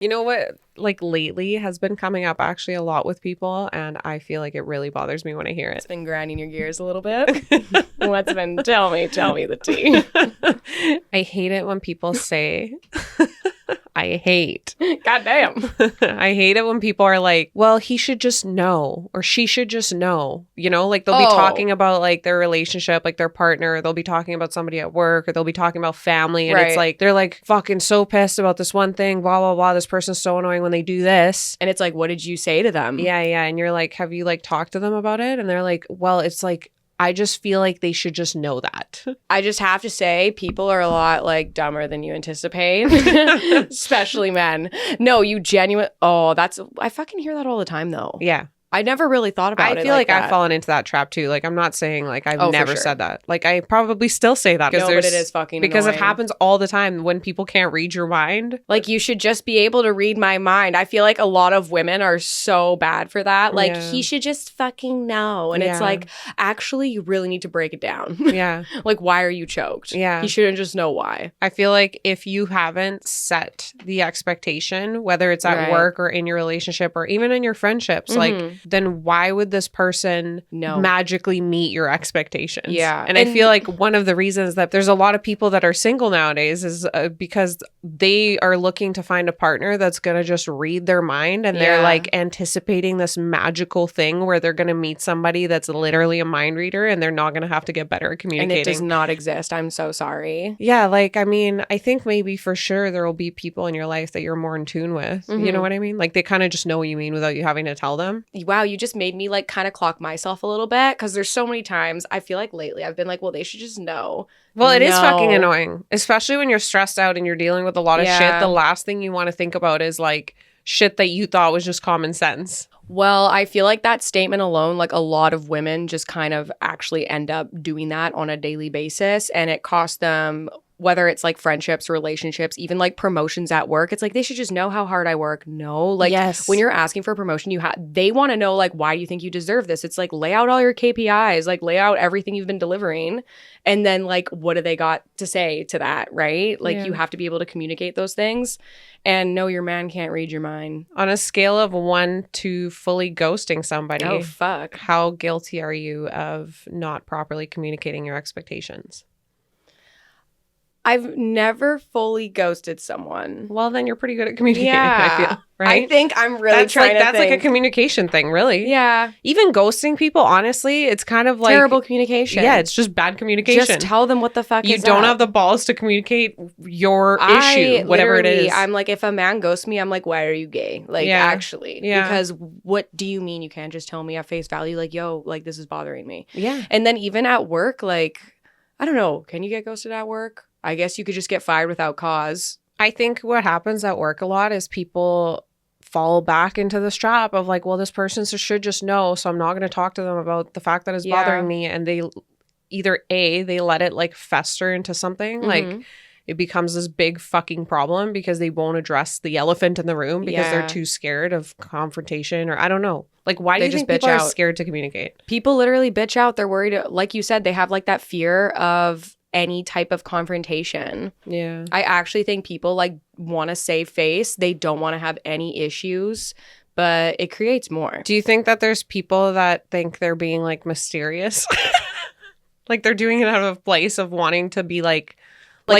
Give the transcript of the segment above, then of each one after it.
You know what, like lately has been coming up actually a lot with people, and I feel like it really bothers me when I hear it. It's been grinding your gears a little bit. What's been? Tell me the tea. I hate it when people say, I hate. Goddamn. I hate it when people are like, well, he should just know, or she should just know. You know, like they'll be talking about like their relationship, like their partner. They'll be talking about somebody at work, or they'll be talking about family. And it's like, they're like fucking so pissed about this one thing, blah, blah, blah. This person's so annoying when they do this. And it's like, what did you say to them? Yeah. And you're like, have you like talked to them about it? And they're like, well, it's like, I just feel like they should just know that. I just have to say, people are a lot like dumber than you anticipate, especially men. No, you I fucking hear that all the time though. Yeah. I never really thought about it. I feel like I've fallen into that trap too. Like, I'm not saying like I've never said that. Like, I probably still say that. No, but it is fucking because annoying. It happens all the time when people can't read your mind. Like, you should just be able to read my mind. I feel like a lot of women are so bad for that. Like, he should just fucking know. And it's like, actually, you really need to break it down. Yeah. Like, why are you choked? Yeah. He shouldn't just know why. I feel like if you haven't set the expectation, whether it's at work or in your relationship or even in your friendships, like, then why would this person magically meet your expectations? Yeah. And I feel like one of the reasons that there's a lot of people that are single nowadays is because they are looking to find a partner that's going to just read their mind, and they're like anticipating this magical thing where they're going to meet somebody that's literally a mind reader, and they're not going to have to get better at communicating. And it does not exist. I'm so sorry. Yeah. Like, I mean, I think maybe for sure there will be people in your life that you're more in tune with. You know what I mean? Like, they kind of just know what you mean without you having to tell them. Wow, you just made me like kind of clock myself a little bit, because there's so many times I feel like lately I've been like, well, they should just know. Well, it is fucking annoying, especially when you're stressed out and you're dealing with a lot of shit. The last thing you want to think about is like shit that you thought was just common sense. Well, I feel like that statement alone, like a lot of women just kind of actually end up doing that on a daily basis, and it costs them, whether it's like friendships, relationships, even like promotions at work. It's like, they should just know how hard I work. No, like when you're asking for a promotion, they want to know, like, why do you think you deserve this? It's like, lay out all your KPIs, like lay out everything you've been delivering. And then like, what do they got to say to that? Right? Like you have to be able to communicate those things. And no, your man can't read your mind. On a scale of 1 to fully ghosting somebody. Oh, fuck. How guilty are you of not properly communicating your expectations? I've never fully ghosted someone. Well, then you're pretty good at communicating, I feel. Right? I think I'm really trying to That's like a communication thing, really. Yeah. Even ghosting people, honestly, it's kind of like... terrible communication. Yeah, it's just bad communication. Just tell them what the fuck is You don't have the balls to communicate your issue, whatever it is. I'm like, if a man ghosts me, I'm like, why are you gay? Like, actually. Yeah. Because what do you mean you can't just tell me at face value, like, yo, like, this is bothering me? Yeah. And then even at work, like, I don't know, can you get ghosted at work? I guess you could just get fired without cause. I think what happens at work a lot is people fall back into this trap of like, well, this person should just know, so I'm not going to talk to them about the fact that it's bothering me. And they either they let it like fester into something, like it becomes this big fucking problem because they won't address the elephant in the room because they're too scared of confrontation, or I don't know. Like, why do you think people are scared to communicate? People literally bitch out. They're worried. Like you said, they have like that fear of any type of confrontation. Yeah. I actually think people like want to save face. They don't want to have any issues, but it creates more. Do you think that there's people that think they're being like mysterious? Like they're doing it out of a place of wanting to be like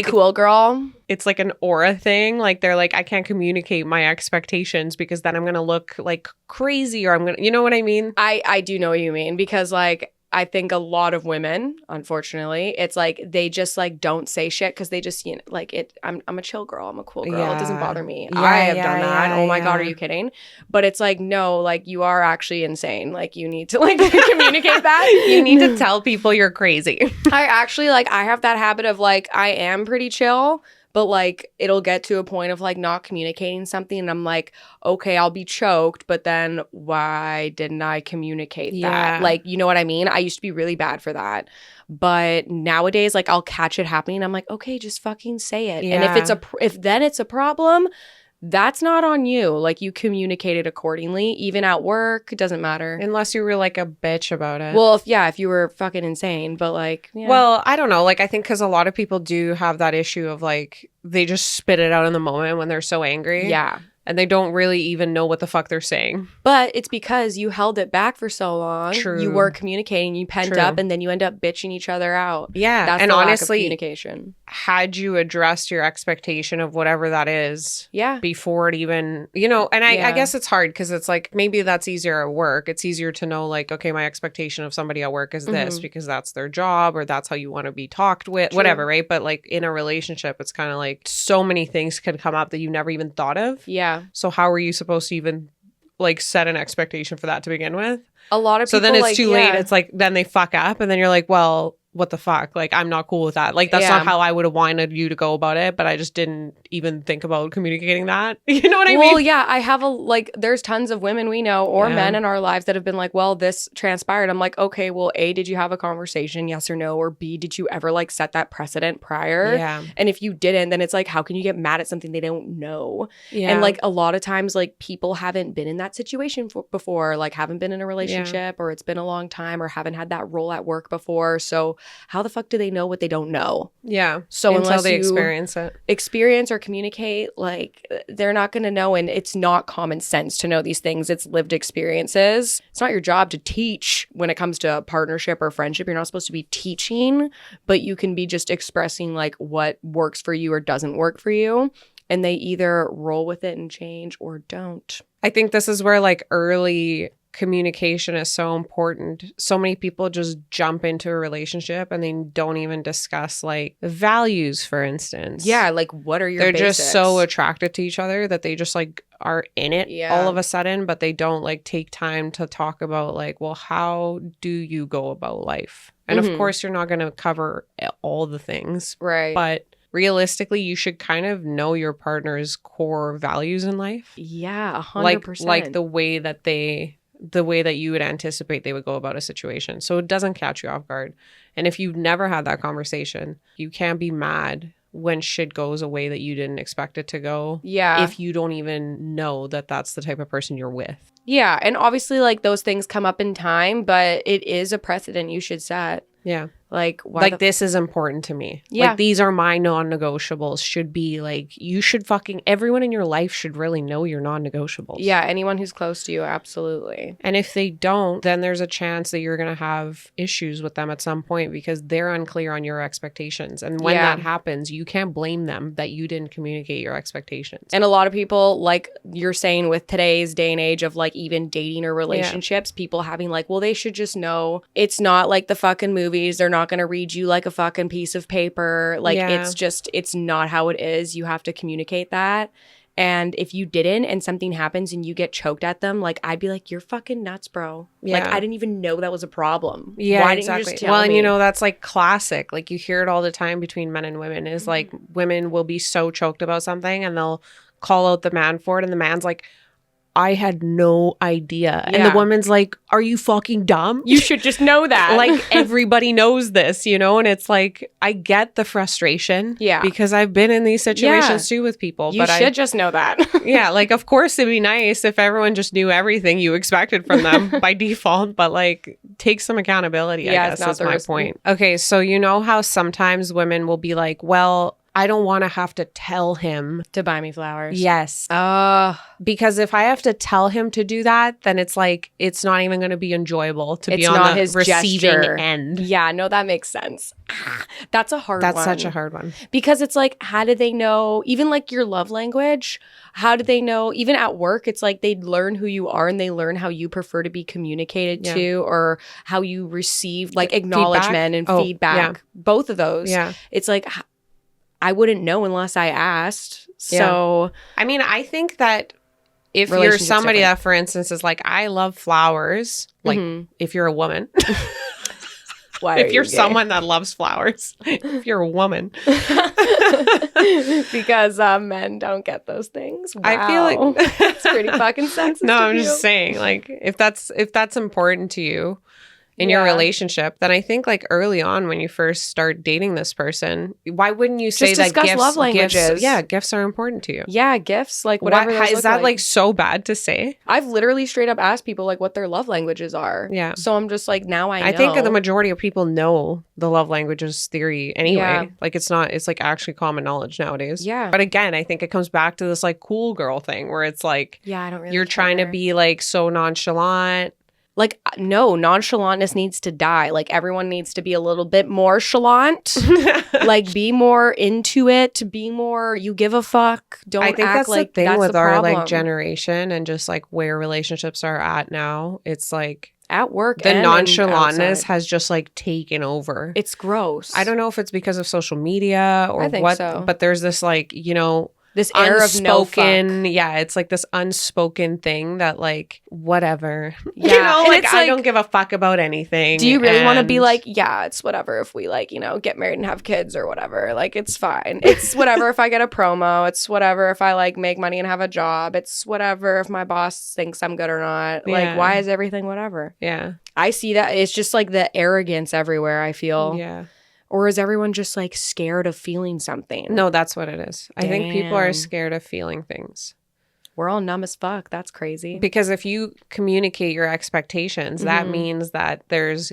cool girl? It's like an aura thing. Like they're like, I can't communicate my expectations because then I'm going to look like crazy, or I'm going to, you know what I mean? I do know what you mean, because like, I think a lot of women, unfortunately, it's like they just like don't say shit because they just, you know, like it. I'm a chill girl. I'm a cool girl. It doesn't bother me. I have done that. Oh my God, are you kidding? But it's like, no, like you are actually insane. Like you need to like communicate that. You need to tell people you're crazy. I actually like, I have that habit of like, I am pretty chill. But like, it'll get to a point of like not communicating something. And I'm like, okay, I'll be choked. But then why didn't I communicate that? Like, you know what I mean? I used to be really bad for that. But nowadays, like, I'll catch it happening. I'm like, okay, just fucking say it. Yeah. And if then it's a problem, that's not on you. Like, you communicated accordingly, even at work. It doesn't matter. Unless you were like a bitch about it. Well, if you were fucking insane, but like, yeah. Well, I don't know. Like, I think because a lot of people do have that issue of like, they just spit it out in the moment when they're so angry. Yeah. And they don't really even know what the fuck they're saying. But it's because you held it back for so long. True. You were communicating, you pent up, and then you end up bitching each other out. Yeah. That's and the honestly, lack of communication. Had you addressed your expectation of whatever that is before it even, you know, and I guess it's hard because it's like, maybe that's easier at work. It's easier to know like, okay, my expectation of somebody at work is this because that's their job or that's how you want to be talked with, whatever, right? But like in a relationship, it's kind of like so many things can come up that you never even thought of. Yeah. So how are you supposed to even like set an expectation for that to begin with? A lot of people, so then it's too late. It's like, then they fuck up and then you're like, well, what the fuck? Like, I'm not cool with that. Like, that's not how I would have wanted you to go about it, but I just didn't even think about communicating that. You know what I mean? Well, yeah, I have there's tons of women we know or men in our lives that have been like, well, this transpired. I'm like, okay, well, A, did you have a conversation? Yes or no? Or B, did you ever like set that precedent prior? Yeah. And if you didn't, then it's like, how can you get mad at something they don't know? Yeah. And like a lot of times, like people haven't been in that situation before, like haven't been in a relationship or it's been a long time or haven't had that role at work before. So how the fuck do they know what they don't know? Yeah. So until they experience or communicate, like they're not going to know. And it's not common sense to know these things. It's lived experiences. It's not your job to teach when it comes to a partnership or friendship. You're not supposed to be teaching, but you can be just expressing like what works for you or doesn't work for you. And they either roll with it and change or don't. I think this is where like early communication is so important. So many people just jump into a relationship and they don't even discuss like the values, for instance. Yeah, like what are your They're basics? just so attracted to each other that they just like are in it all of a sudden, but they don't like take time to talk about like, well, how do you go about life? And of course, you're not going to cover all the things. Right. But realistically, you should kind of know your partner's core values in life. Yeah, 100%. Like the way that you would anticipate they would go about a situation. So it doesn't catch you off guard. And if you've never had that conversation, you can't be mad when shit goes a way that you didn't expect it to go. Yeah. If you don't even know that that's the type of person you're with. Yeah. And obviously, like, those things come up in time, but it is a precedent you should set. Yeah. Like, this is important to me. Yeah. Like, these are my non-negotiables. Should be like, you should everyone in your life should really know your non-negotiables. Yeah. Anyone who's close to you. Absolutely. And if they don't, then there's a chance that you're going to have issues with them at some point because they're unclear on your expectations. And when that happens, you can't blame them that you didn't communicate your expectations. And a lot of people, like you're saying with today's day and age of like even dating or relationships, people having like, well, they should just know it's not like the fucking movies. They're not going to read you like a fucking piece of paper. Like it's not how it is. You have to communicate that. And if you didn't and something happens and you get choked at them, like I'd be like, you're fucking nuts, bro. Yeah. Like I didn't even know that was a problem. Yeah, why exactly. didn't you just tell me? me? And you know, that's like classic. Like you hear it all the time between men and women is like women will be so choked about something and they'll call out the man for it. And the man's like, I had no idea. And the woman's like, are you fucking dumb? You should just know that. Like everybody knows this, you know? And it's like, I get the frustration. Yeah. Because I've been in these situations too with people. You should just know that. Yeah. Like, of course it'd be nice if everyone just knew everything you expected from them by default. But like, take some accountability, I guess is my point. Okay. So you know how sometimes women will be like, well, I don't want to have to tell him to buy me flowers. Yes. Because if I have to tell him to do that, then it's like, it's not even going to be enjoyable to be on the receiving end. Yeah, no, that makes sense. That's a hard one. That's such a hard one. Because it's like, how do they know, even like your love language, how do they know, even at work, it's like they learn who you are and they learn how you prefer to be communicated to or how you receive like acknowledgement and feedback. Yeah. Both of those. Yeah. It's like, I wouldn't know unless I asked. So, I mean, I think that if you're somebody that, for instance, is like, I love flowers, like if you're a woman, if you're someone that loves flowers, if you're a woman, because men don't get those things. Wow. I feel like it's pretty fucking sexist. No, I'm just saying, like, if that's important to you, in your relationship, then I think like early on when you first start dating this person, why wouldn't you say just discuss love languages? Gifts are important to you. Yeah, gifts, like whatever. Is that like so bad to say? I've literally straight up asked people like what their love languages are. Yeah. So I'm just like, now I know. I think the majority of people know the love languages theory anyway. Yeah. Like it's like actually common knowledge nowadays. Yeah. But again, I think it comes back to this like cool girl thing where it's like, yeah, I don't really you're trying to be like so nonchalant. Like, no, nonchalantness needs to die. Like, everyone needs to be a little bit more chalant. Like, be more into it. Be more, you give a fuck. Don't act like that's the thing that's with our like generation and just like where relationships are at now. It's like at work, the nonchalantness has just like taken over. It's gross. I don't know if it's because of social media or what, but there's this like, you know, this air of no fuck. Yeah, it's like this unspoken thing that like whatever. Yeah. You know, like I don't give a fuck about anything. Do you really want to be like, yeah, it's whatever if we like, you know, get married and have kids or whatever. Like it's fine. It's whatever if I get a promo. It's whatever if I like make money and have a job. It's whatever if my boss thinks I'm good or not. Yeah. Like why is everything whatever? Yeah. I see that. It's just like the arrogance everywhere, I feel. Yeah. Or is everyone just like scared of feeling something? No, that's what it is. Damn. I think people are scared of feeling things. We're all numb as fuck. That's crazy. Because if you communicate your expectations, that means that there's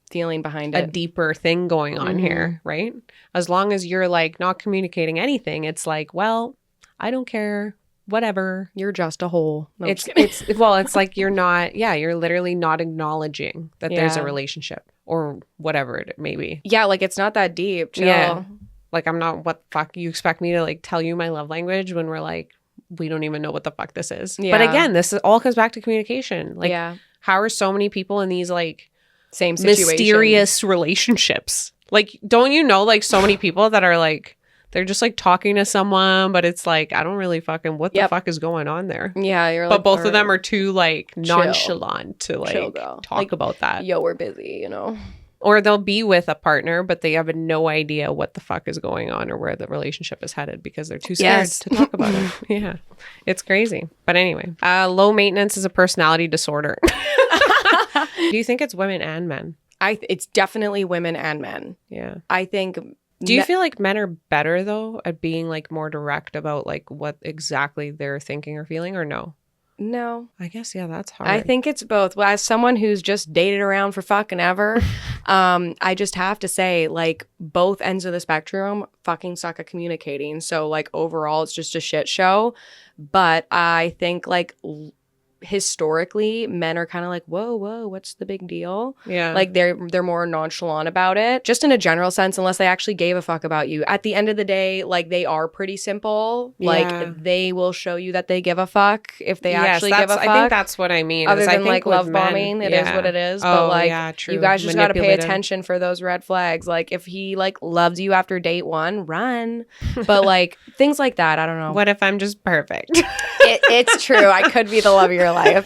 feeling behind a deeper thing going on here, right? As long as you're like not communicating anything, it's like, well, I don't care. Whatever. You're just a hole. No, it's like you're not, you're literally not acknowledging that there's a relationship or whatever it may be. Yeah, like it's not that deep. Chill. Yeah. Like I'm not, what the fuck, you expect me to like tell you my love language when we're like, we don't even know what the fuck this is. Yeah. But again, all comes back to communication. Like how are so many people in these like same situation, mysterious relationships? Like, don't you know like so many people that are like, they're just like talking to someone, but it's like, I don't really fucking, what the fuck is going on there? Yeah. You're like, but both of them are too like nonchalant to like talk about that. Yo, we're busy, you know? Or they'll be with a partner, but they have no idea what the fuck is going on or where the relationship is headed because they're too scared to talk about it. Yeah. It's crazy. But anyway, low maintenance is a personality disorder. Do you think it's women and men? It's definitely women and men. Yeah. I think... Do you feel like men are better, though, at being, like, more direct about, like, what exactly they're thinking or feeling, or no? No. I guess, that's hard. I think it's both. Well, as someone who's just dated around for fucking ever, I just have to say, like, both ends of the spectrum fucking suck at communicating. So, like, overall, it's just a shit show. But I think, like... historically men are kind of like whoa what's the big deal? Yeah, like they're more nonchalant about it, just in a general sense, unless they actually gave a fuck about you. At the end of the day, like they are pretty simple. Like they will show you that they give a fuck if they actually give a fuck. I think that's what I mean. Other than I think like love bombing, it is what it is. But like you guys just got to pay attention for those red flags. Like if he like loves you after date 1, run. But like things like that, I don't know. What if I'm just perfect? It's true. I could be the love of your life.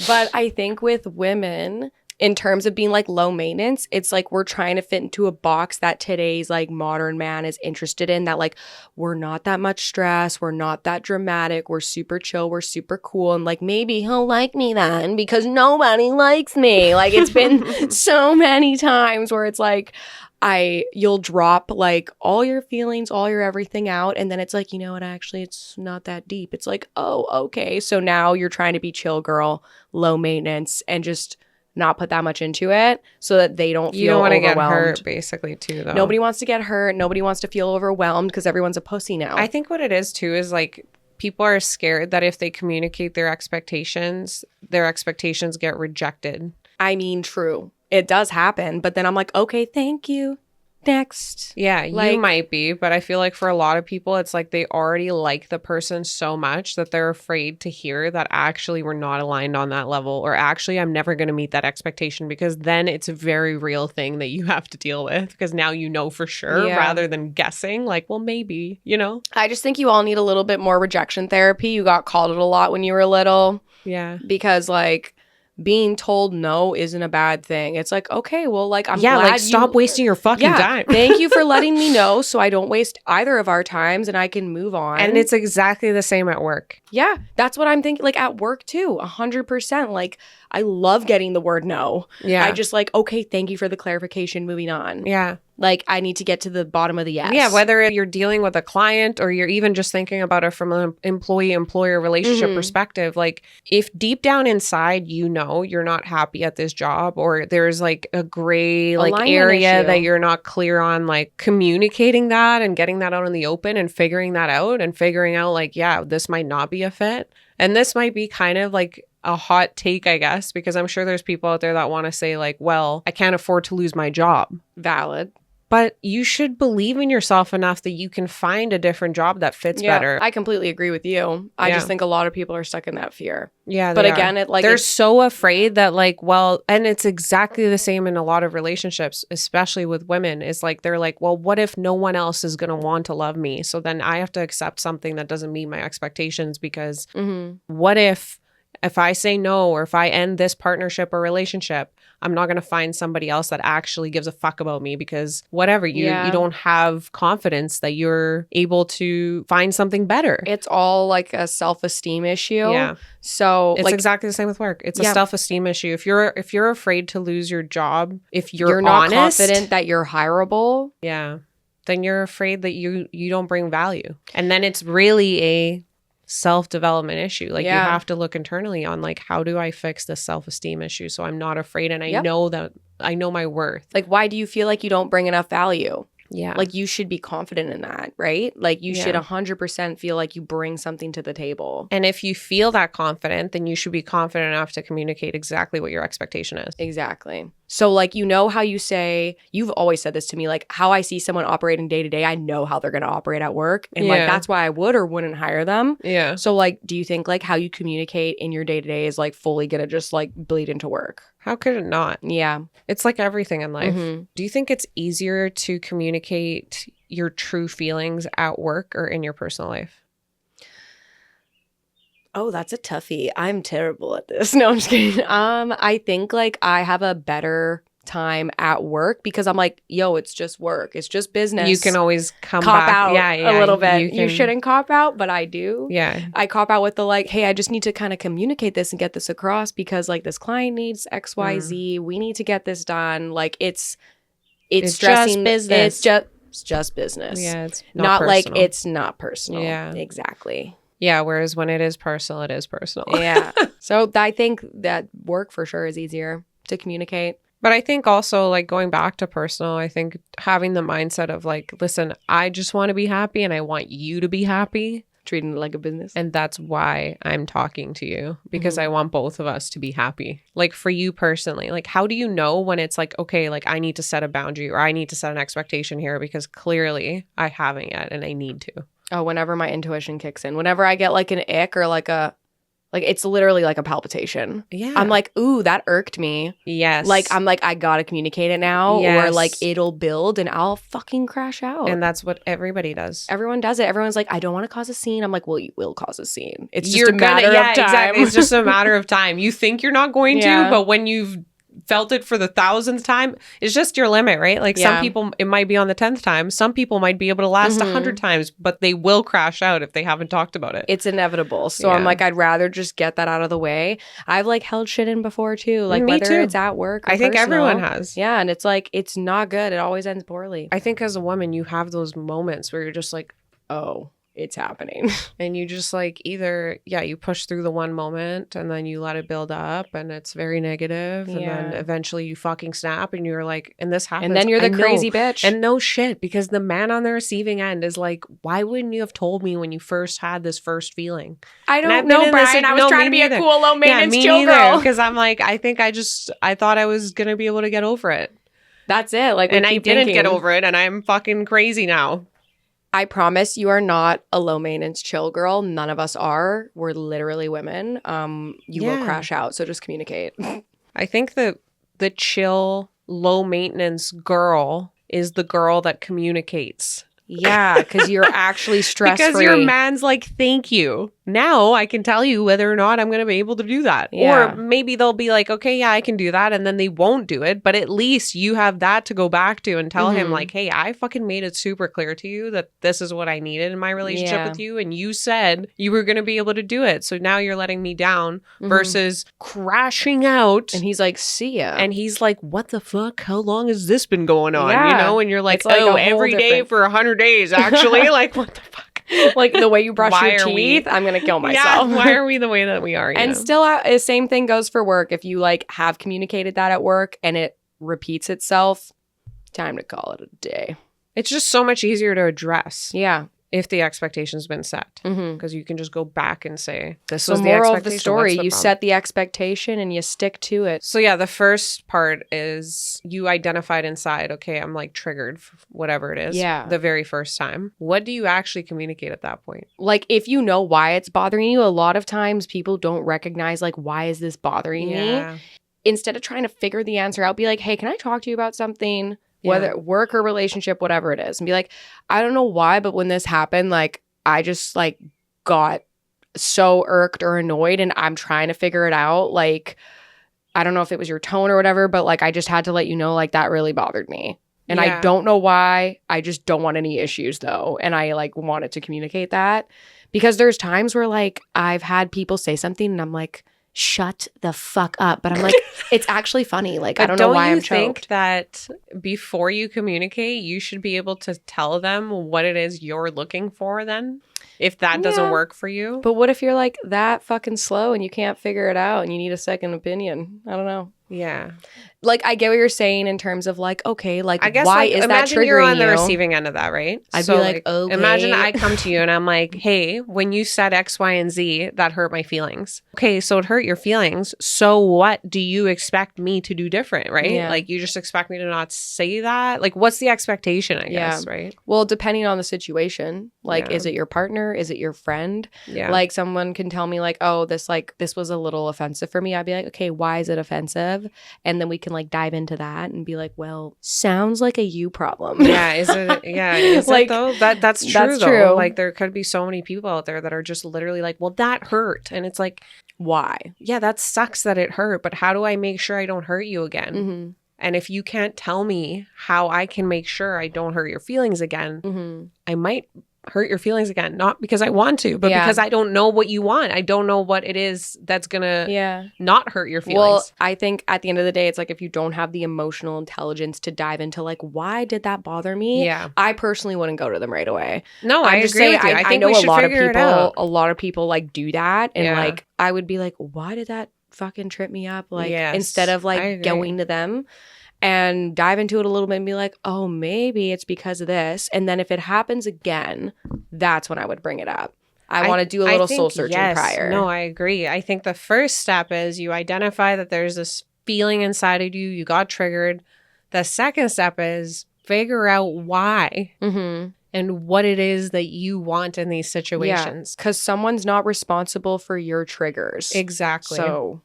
But I think with women, in terms of being like low maintenance, it's like we're trying to fit into a box that today's like modern man is interested in, that like we're not that much stress, we're not that dramatic, we're super chill, we're super cool, and like maybe he'll like me then because nobody likes me. Like it's been so many times where it's like you'll drop like all your feelings, all your everything out, and then it's like, you know what, actually it's not that deep. It's like, oh, okay. So now you're trying to be chill girl, low maintenance, and just not put that much into it so that they don't feel overwhelmed. You don't want to get hurt, basically, too, though. Nobody wants to get hurt. Nobody wants to feel overwhelmed because everyone's a pussy now. I think what it is, too, is like people are scared that if they communicate their expectations get rejected. I mean, true. It does happen, but then I'm like, okay, thank you. Next. Yeah, like, you might be, but I feel like for a lot of people, it's like they already like the person so much that they're afraid to hear that actually we're not aligned on that level, or actually I'm never going to meet that expectation, because then it's a very real thing that you have to deal with, because now you know for sure rather than guessing like, well, maybe, you know? I just think you all need a little bit more rejection therapy. You got called it a lot when you were little. Yeah. Because like... being told no isn't a bad thing. It's like, okay, well, like, I'm glad like, stop wasting your fucking time. Thank you for letting me know so I don't waste either of our times and I can move on. And it's exactly the same at work. Yeah, that's what I'm thinking. Like at work too, 100%. Like I love getting the word no. Yeah. I just like, okay, thank you for the clarification. Moving on. Yeah. Like I need to get to the bottom of the yes. Yeah, whether you're dealing with a client or you're even just thinking about it from an employee-employer relationship perspective, like if deep down inside you know you're not happy at this job or there's like a gray like area that you're not clear on, like communicating that and getting that out in the open and figuring that out and figuring out like, yeah, this might not be a fit. And this might be kind of like a hot take, I guess, because I'm sure there's people out there that want to say like, well, I can't afford to lose my job. Valid. But you should believe in yourself enough that you can find a different job that fits better. I completely agree with you. I just think a lot of people are stuck in that fear. Yeah, but again, they're so afraid that like, well, and it's exactly the same in a lot of relationships, especially with women. Is like they're like, well, what if no one else is going to want to love me? So then I have to accept something that doesn't meet my expectations because what if I say no or if I end this partnership or relationship, I'm not going to find somebody else that actually gives a fuck about me because whatever, you don't have confidence that you're able to find something better. It's all like a self-esteem issue. Yeah. So it's like, exactly the same with work. It's a self-esteem issue. If you're afraid to lose your job, if you're not honest, confident that you're hireable, then you're afraid that you don't bring value. And then it's really a self-development issue. Like you have to look internally on like, how do I fix this self-esteem issue so I'm not afraid and I know that I know my worth. Like why do you feel like you don't bring enough value? Yeah. Like you should be confident in that, right? Like you should 100% feel like you bring something to the table. And if you feel that confident, then you should be confident enough to communicate exactly what your expectation is. Exactly. So like, you know how you say, you've always said this to me, like how I see someone operating day to day, I know how they're going to operate at work. And like, that's why I would or wouldn't hire them. Yeah. So like, do you think like how you communicate in your day to day is like fully going to just like bleed into work? How could it not? Yeah. It's like everything in life. Do you think it's easier to communicate your true feelings at work or in your personal life? Oh, that's a toughie. I'm terrible at this. No, I'm just kidding. I think like I have a better time at work because I'm like, yo, it's just work. It's just business. You can always cop out a little bit. You shouldn't cop out, but I do. Yeah. I cop out with the like, hey, I just need to kind of communicate this and get this across because like this client needs X, Y, Z. We need to get this done. Like it's stressing. Just business. It's just business. Yeah. It's not personal. like it's not personal. Yeah. Exactly. Yeah, whereas when it is personal, it is personal. Yeah. So I think that work for sure is easier to communicate. But I think also like going back to personal, I think having the mindset of like, listen, I just want to be happy and I want you to be happy. Treating it like a business. And that's why I'm talking to you because I want both of us to be happy. Like for you personally, like how do you know when it's like, okay, like I need to set a boundary or I need to set an expectation here because clearly I haven't yet and I need to. Oh, whenever my intuition kicks in, whenever I get like an ick or like it's literally like a palpitation. Yeah. I'm like, ooh, that irked me. Yes. Like, I'm like, I gotta communicate it now Yes. or like it'll build and I'll fucking crash out. And that's what everybody does. Everyone does it. Everyone's like, I don't want to cause a scene. I'm like, well, you will cause a scene. It's just You're a matter of time. Exactly. It's just a matter of time. You think you're not going to, but when you've felt it for the 1,000th time, it's just your limit, right? Like some people, it might be on the 10th time. Some people might be able to last 100 times, but they will crash out if they haven't talked about it. It's inevitable. So I'm like, I'd rather just get that out of the way. I've like held shit in before too. Like Me whether too. it's at work or I think personal. everyone has. Yeah. And it's like, it's not good. It always ends poorly. I think as a woman, you have those moments where you're just like, oh, it's happening. and you just like either, you push through the one moment and then you let it build up and it's very negative. And then eventually you fucking snap and you're like, and this happens. And then you're the crazy bitch. And no shit, because the man on the receiving end is like, why wouldn't you have told me when you first had this first feeling? I don't know, Brian. I was trying to be a cool, low maintenance chill girl. Because I'm like, I thought I was going to be able to get over it. That's it. Like, and I didn't get over it and I'm fucking crazy now. I promise you are not a low maintenance chill girl. None of us are. We're literally women. You will crash out. So just communicate. I think that the chill, low maintenance girl is the girl that communicates. Yeah, because you're actually stress-free. Because your man's like, thank you. now I can tell you whether or not I'm going to be able to do that. Yeah. Or maybe they'll be like, okay, yeah, I can do that. And then they won't do it. But at least you have that to go back to and tell him like, hey, I fucking made it super clear to you that this is what I needed in my relationship with you. And you said you were going to be able to do it. So now you're letting me down versus crashing out. And he's like, see ya. And he's like, what the fuck? How long has this been going on? Yeah. You know? And you're like, It's like oh, every day for 100 days, actually. Like, what the fuck? Like the way you brush your teeth, I'm gonna kill myself. Yeah, why are we the way that we are? And still, the same thing goes for work. If you like have communicated that at work and it repeats itself, time to call it a day. It's just so much easier to address. Yeah. If the expectation's been set, because you can just go back and say, this so was the moral expectation. of the story, you set the expectation and you stick to it. So yeah, the first part is you identified inside, okay, I'm like triggered, whatever it is. Yeah. The very first time. What do you actually communicate at that point? Like if you know why it's bothering you, a lot of times people don't recognize like, why is this bothering me? Instead of trying to figure the answer out, be like, hey, can I talk to you about something? Whether work or relationship, whatever it is. And be like, I don't know why, but when this happened, like, I just, like, got so irked or annoyed and I'm trying to figure it out. Like, I don't know if it was your tone or whatever, but, like, I just had to let you know, like, that really bothered me. And I don't know why. I just don't want any issues, though. And I, like, wanted to communicate that. Because there's times where, like, I've had people say something and I'm like, shut the fuck up. But I'm like, it's actually funny. Like, I don't know why I'm choked. Don't you think that before you communicate, you should be able to tell them what it is you're looking for then? If that doesn't work for you? But what if you're like that fucking slow and you can't figure it out and you need a second opinion? I don't know. Yeah. Like, I get what you're saying in terms of like, okay, like, I guess, why like, is that imagine triggering you're on the you? receiving end of that, right? I'd be like, okay. Imagine I come to you and I'm like, hey, when you said X, Y, and Z, that hurt my feelings. Okay, so it hurt your feelings. So what do you expect me to do different, right? Yeah. Like, you just expect me to not say that? Like, what's the expectation, I guess, right? Well, depending on the situation, like, is it your partner? Is it your friend? Yeah. Like, someone can tell me like, oh, this was a little offensive for me. I'd be like, okay, why is it offensive? And then we can like dive into that and be like, well, sounds like a you problem. Yeah, is it? Yeah, is like, it though? That's true. That's though. true. Like, there could be so many people out there that are just literally like, well, that hurt, and it's like, why? Yeah, that sucks that it hurt, but how do I make sure I don't hurt you again? And if you can't tell me how I can make sure I don't hurt your feelings again, I might hurt your feelings again, not because I want to, but because I don't know what you want. I don't know what it is that's gonna not hurt your feelings. Well, I think at the end of the day, it's like if you don't have the emotional intelligence to dive into like, why did that bother me? Yeah, I personally wouldn't go to them right away. No, I agree with you. I think know we should a lot of people like do that, and like I would be like, why did that fucking trip me up? Like instead of like going to them and dive into it a little bit and be like, oh, maybe it's because of this. And then if it happens again, that's when I would bring it up. I want to do a little soul searching prior. No, I agree. I think the first step is you identify that there's this feeling inside of you. You got triggered. The second step is figure out why and what it is that you want in these situations. Because someone's not responsible for your triggers. Exactly. So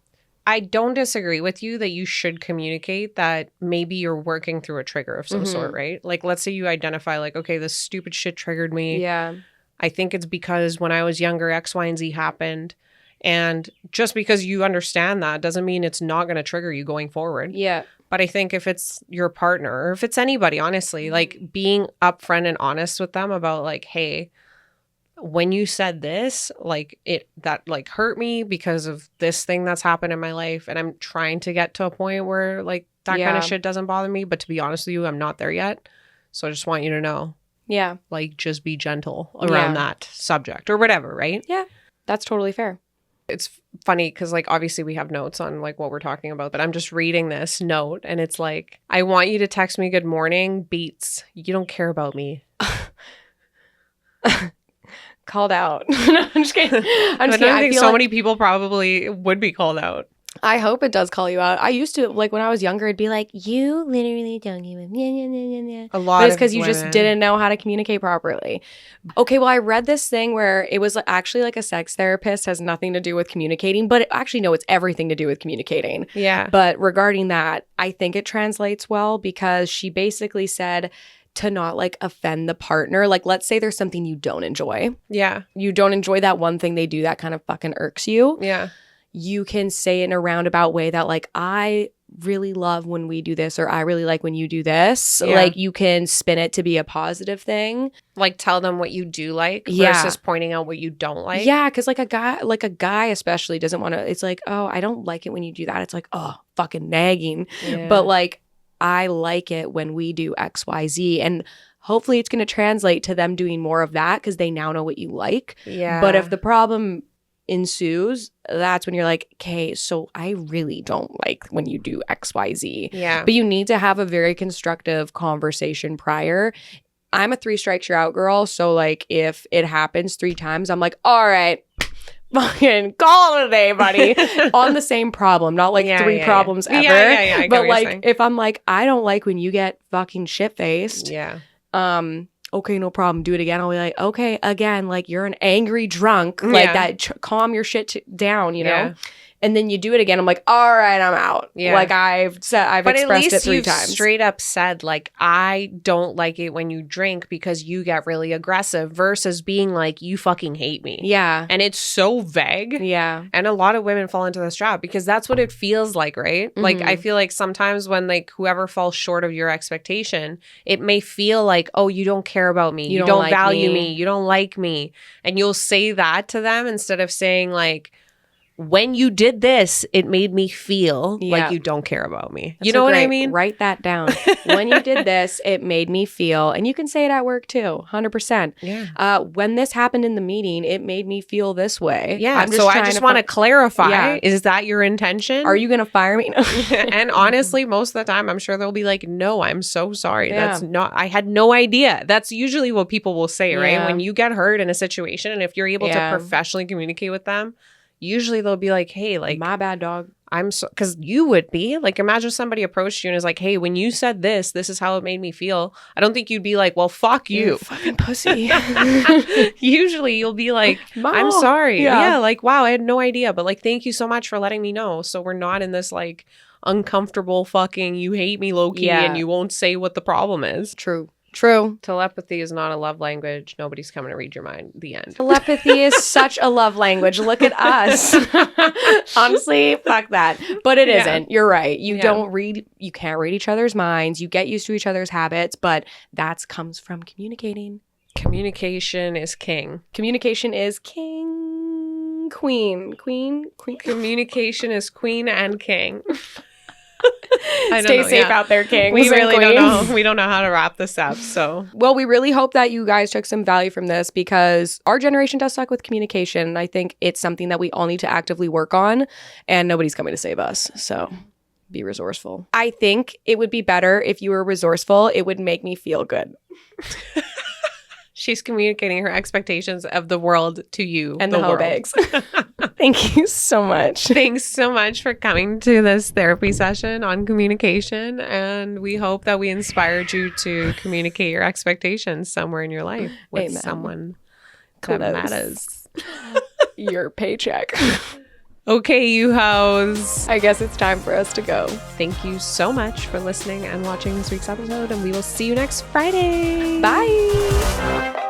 I don't disagree with you that you should communicate that maybe you're working through a trigger of some sort, right? Like, let's say you identify like, okay, this stupid shit triggered me. Yeah. I think it's because when I was younger, X, Y, and Z happened. And just because you understand that doesn't mean it's not going to trigger you going forward. Yeah. But I think if it's your partner or if it's anybody, honestly, like being upfront and honest with them about like, hey, when you said this, like that like hurt me because of this thing that's happened in my life. And I'm trying to get to a point where like that kind of shit doesn't bother me. But to be honest with you, I'm not there yet. So I just want you to know. Yeah. Like just be gentle around that subject or whatever, right? Yeah. That's totally fair. It's funny because like obviously we have notes on like what we're talking about, but I'm just reading this note and it's like, I want you to text me good morning beats. You don't care about me. Called out. No, I'm just kidding. I think so many people probably would be called out. I hope it does call you out. I used to, like when I was younger, it'd be like, you literally don't give a a lot. But it's because you just didn't know how to communicate properly. Okay, well, I read this thing where it was actually like a sex therapist, has nothing to do with communicating, but actually, no, it's everything to do with communicating. Yeah. But regarding that, I think it translates well because she basically said, to not like offend the partner. Like, let's say there's something you don't enjoy. Yeah. You don't enjoy that one thing they do that kind of fucking irks you. Yeah. You can say in a roundabout way that like, I really love when we do this, or I really like when you do this. Yeah. Like, you can spin it to be a positive thing. Like, tell them what you do like versus pointing out what you don't like. Yeah, because like a guy especially doesn't want to, it's like, oh, I don't like it when you do that. It's like, oh, fucking nagging. Yeah. But like, I like it when we do X, Y, Z. And hopefully it's going to translate to them doing more of that because they now know what you like. Yeah. But if the problem ensues, that's when you're like, okay, so I really don't like when you do X, Y, Z. Yeah. But you need to have a very constructive conversation prior. I'm a 3 strikes you're out girl. So like if it happens 3 times, I'm like, all right, fucking call it a day, buddy. On the same problem, not like 3 problems ever. Yeah. I get but what like you're saying. if I'm like, I don't like when you get fucking shit-faced. Yeah. Okay, no problem. Do it again. I'll be like, okay, again, like you're an angry drunk, like that. Calm your shit down, you know. Yeah. And then you do it again. I'm like, all right, I'm out. Yeah. Like I've expressed it 3 times. Straight up said like, I don't like it when you drink because you get really aggressive versus being like, you fucking hate me. Yeah. And it's so vague. Yeah. And a lot of women fall into this trap because that's what it feels like, right? Mm-hmm. Like I feel like sometimes when like whoever falls short of your expectation, it may feel like, oh, you don't care about me. You don't like value me. me. You don't like me. And you'll say that to them instead of saying like, when you did this, it made me feel like you don't care about me. You know what I mean? Write that down. When you did this, it made me feel, and you can say it at work too, 100%. Yeah. When this happened in the meeting, it made me feel this way. Yeah. So I just want to clarify. Yeah. Is that your intention? Are you going to fire me? And honestly, most of the time, I'm sure they'll be like, no, I'm so sorry. Yeah. That's not, I had no idea. That's usually what people will say, right? Yeah. When you get hurt in a situation, and if you're able to professionally communicate with them, usually they'll be like, hey, like, my bad, dog. I'm so, because you would be like, imagine somebody approached you and is like, hey, when you said this is how it made me feel. I don't think you'd be like, well, fuck you. Fucking pussy. Usually you'll be like, I'm sorry. Yeah. Like, wow, I had no idea. But like, thank you so much for letting me know. So we're not in this like uncomfortable fucking, you hate me low key and you won't say what the problem is. True. Telepathy is not a love language. Nobody's coming to read your mind. The end. Telepathy is such a love language. Look at us. Honestly, fuck that. But it isn't. You're right. You don't read, you can't read each other's minds. You get used to each other's habits, but that comes from communicating. Communication is king. Communication is king. Queen. Communication is queen and king. Stay safe out there, kings. We really don't know. We don't know how to wrap this up. So, well, we really hope that you guys took some value from this because our generation does suck with communication. I think it's something that we all need to actively work on, and nobody's coming to save us. So, be resourceful. I think it would be better if you were resourceful. It would make me feel good. She's communicating her expectations of the world to you. And the hoe bags. Thank you so much. Thanks so much for coming to this therapy session on communication. And we hope that we inspired you to communicate your expectations somewhere in your life with someone that matters. Your paycheck. Okay, you hoes. I guess it's time for us to go. Thank you so much for listening and watching this week's episode, and we will see you next Friday. Bye.